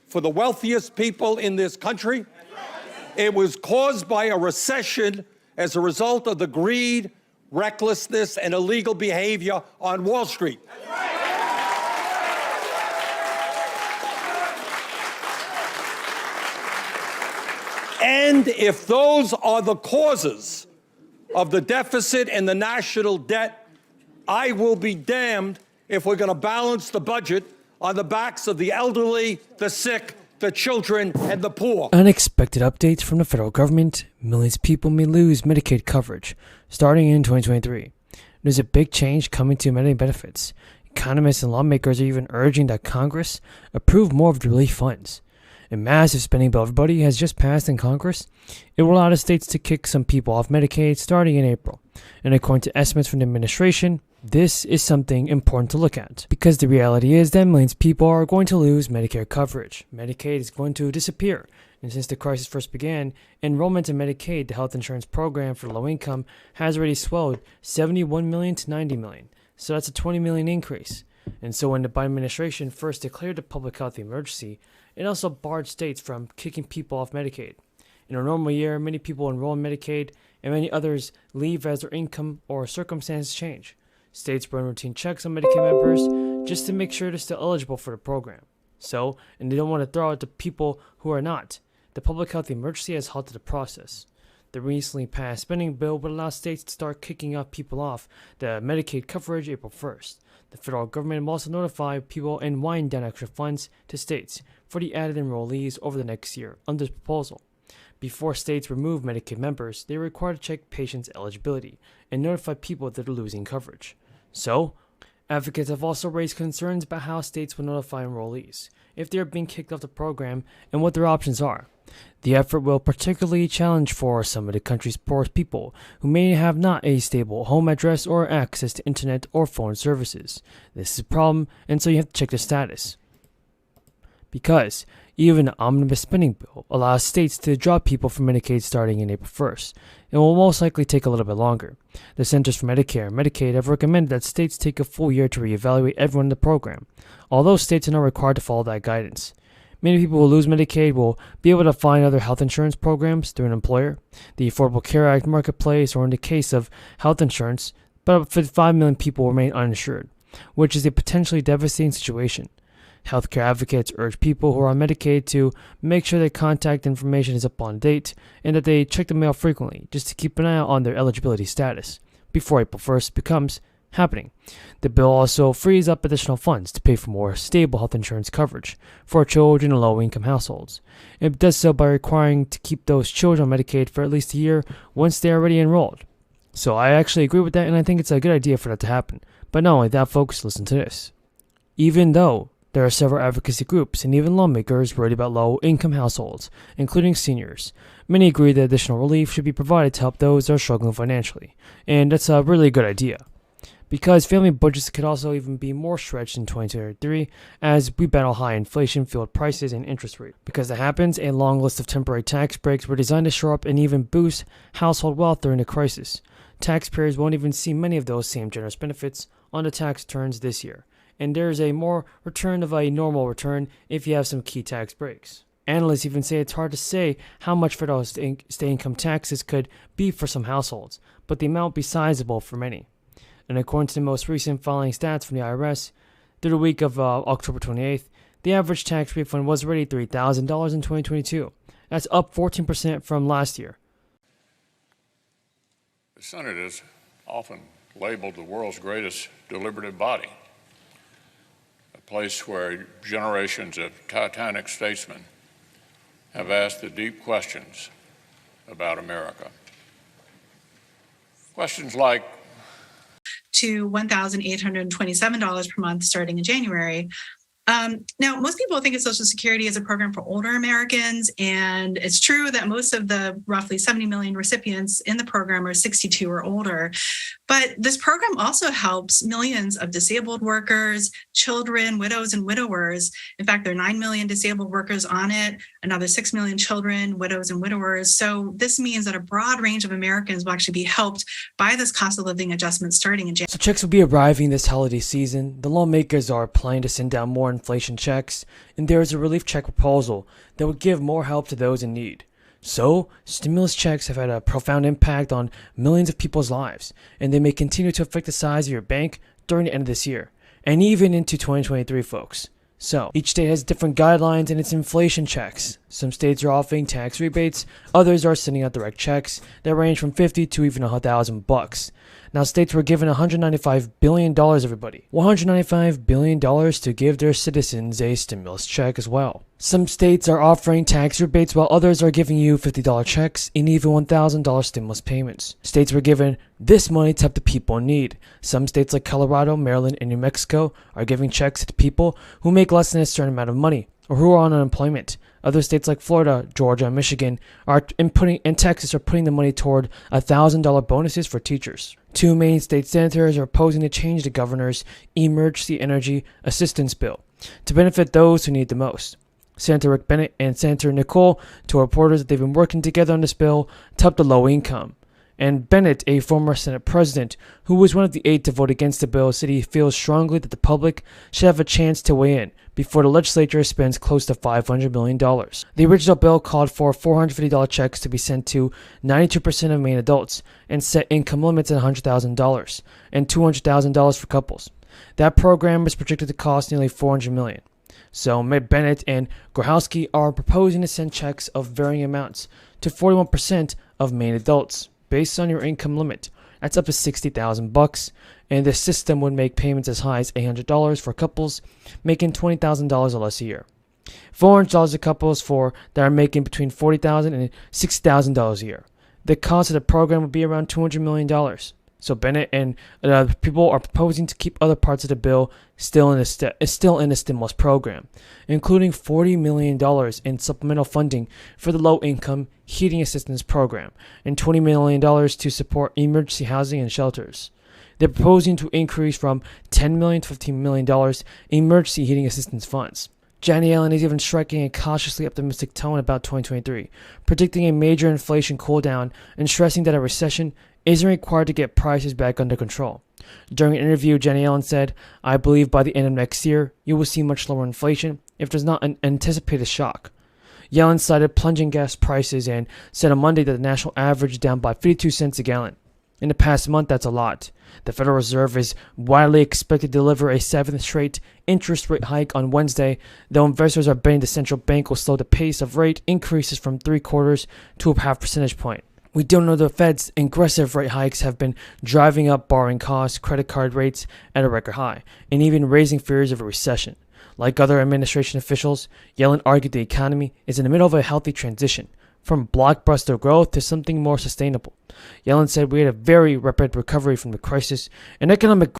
for the wealthiest people in this country. It was caused by a recession as a result of the greed, recklessness, and illegal behavior on Wall Street. And if those are the causes of the deficit and the national debt, I will be damned if we're going to balance the budget on the backs of the elderly, the sick, the children, and the poor. Unexpected updates from the federal government. Millions of people may lose Medicaid coverage starting in 2023. There's a big change coming to Medicaid benefits. Economists and lawmakers are even urging that Congress approve more of the relief funds. A massive spending bill everybody has just passed in Congress. It will allow the states to kick some people off Medicaid starting in April. And according to estimates from the administration, this is something important to look at. Because the reality is that millions of people are going to lose Medicare coverage. Medicaid is going to disappear. And since the crisis first began, enrollment in Medicaid, the health insurance program for low income, has already swelled 71 million to 90 million. So that's a 20 million increase. And so when the Biden administration first declared a public health emergency, it also barred states from kicking people off Medicaid. In a normal year, many people enroll in Medicaid, and many others leave as their income or circumstances change. States run routine checks on Medicaid members just to make sure they're still eligible for the program. So, and they don't want to throw out the people who are not. The public health emergency has halted the process. The recently passed spending bill would allow states to start kicking off people off the Medicaid coverage April 1st. The federal government will also notify people and wind down extra funds to states for the added enrollees over the next year under this proposal. Before states remove Medicaid members, they are required to check patients' eligibility and notify people that are losing coverage. So, advocates have also raised concerns about how states will notify enrollees if they are being kicked off the program and what their options are. The effort will particularly challenge for some of the country's poorest people who may have not a stable home address or access to internet or phone services. This is a problem, and so you have to check the status. Because even the omnibus spending bill allows states to drop people from Medicaid starting in April 1st. It will most likely take a little bit longer. The Centers for Medicare and Medicaid have recommended that states take a full year to reevaluate everyone in the program, although states are not required to follow that guidance. Many people who lose Medicaid will be able to find other health insurance programs through an employer, the Affordable Care Act marketplace, or in the case of health insurance, but up to 55 million people remain uninsured, which is a potentially devastating situation. Healthcare advocates urge people who are on Medicaid to make sure their contact information is up on date and that they check the mail frequently just to keep an eye out on their eligibility status before April 1st becomes happening. The bill also frees up additional funds to pay for more stable health insurance coverage for children in low-income households. It does so by requiring to keep those children on Medicaid for at least a year once they are already enrolled. So I actually agree with that, and I think it's a good idea for that to happen. But not only that, folks, listen to this. Even though there are several advocacy groups and even lawmakers worried about low-income households, including seniors, many agree that additional relief should be provided to help those that are struggling financially, and that's a really good idea. Because family budgets could also even be more stretched in 2023 as we battle high inflation, fueled prices, and interest rates. Because that happens, a long list of temporary tax breaks were designed to shore up and even boost household wealth during the crisis. Taxpayers won't even see many of those same generous benefits on the tax returns this year, and there's a more return of a normal return if you have some key tax breaks. Analysts even say it's hard to say how much federal state income taxes could be for some households, but the amount will be sizable for many. And according to the most recent filing stats from the IRS, through the week of October 28th, the average tax refund was already $3,000 in 2022. That's up 14% from last year. The Senate is often labeled the world's greatest deliberative body, a place where generations of titanic statesmen have asked the deep questions about America. Questions like, to $1,827 per month starting in January. Now, most people think of Social Security as a program for older Americans, and it's true that most of the roughly 70 million recipients in the program are 62 or older. But this program also helps millions of disabled workers, children, widows, and widowers. In fact, there are 9 million disabled workers on it, another 6 million children, widows, and widowers. So this means that a broad range of Americans will actually be helped by this cost of living adjustment starting in January. So checks will be arriving this holiday season. The lawmakers are planning to send down more than inflation checks, and there is a relief check proposal that would give more help to those in need. So, stimulus checks have had a profound impact on millions of people's lives, and they may continue to affect the size of your bank during the end of this year, and even into 2023, folks. So, each state has different guidelines in its inflation checks. Some states are offering tax rebates, others are sending out direct checks that range from $50 to even $1,000. Now, states were given $195 billion, everybody. $195 billion to give their citizens a stimulus check as well. Some states are offering tax rebates while others are giving you $50 checks and even $1,000 stimulus payments. States were given this money to help the people in need. Some states like Colorado, Maryland, and New Mexico are giving checks to people who make less than a certain amount of money or who are on unemployment. Other states like Florida, Georgia, and Michigan and Texas are putting the money toward $1,000 bonuses for teachers. Two Maine state senators are opposing to change the governor's Emergency Energy Assistance Bill to benefit those who need the most. Senator Rick Bennett and Senator Nicole told reporters that they've been working together on this bill to help the low income. And Bennett, a former Senate president who was one of the 8 to vote against the bill, said he feels strongly that the public should have a chance to weigh in before the legislature spends close to $500 million. The original bill called for $450 checks to be sent to 92% of Maine adults and set income limits at $100,000 and $200,000 for couples. That program is projected to cost nearly $400 million. So Bennett and Grohowski are proposing to send checks of varying amounts to 41% of Maine adults based on your income limit. That's up to $60,000, and the system would make payments as high as $800 for couples making $20,000 or less a year. $400 to couples that are making between $40,000 and $60,000 a year. The cost of the program would be around $200 million. So Bennett and people are proposing to keep other parts of the bill still in the stimulus program, including $40 million in supplemental funding for the low-income heating assistance program and $20 million to support emergency housing and shelters. They're proposing to increase from $10 million to $15 million in emergency heating assistance funds. Janet Yellen is even striking a cautiously optimistic tone about 2023, predicting a major inflation cooldown and stressing that a recession isn't required to get prices back under control. During an interview, Janet Yellen said, "I believe by the end of next year, you will see much lower inflation if there's not an anticipated shock." Yellen cited plunging gas prices and said on Monday that the national average is down by 52 cents a gallon. In the past month, that's a lot. The Federal Reserve is widely expected to deliver a 7th straight interest rate hike on Wednesday, though investors are betting the central bank will slow the pace of rate increases from 3/4 to a half percentage point. We don't know the Fed's aggressive rate hikes have been driving up borrowing costs, credit card rates at a record high, and even raising fears of a recession. Like other administration officials, Yellen argued the economy is in the middle of a healthy transition, from blockbuster growth to something more sustainable. Yellen said we had a very rapid recovery from the crisis, and economic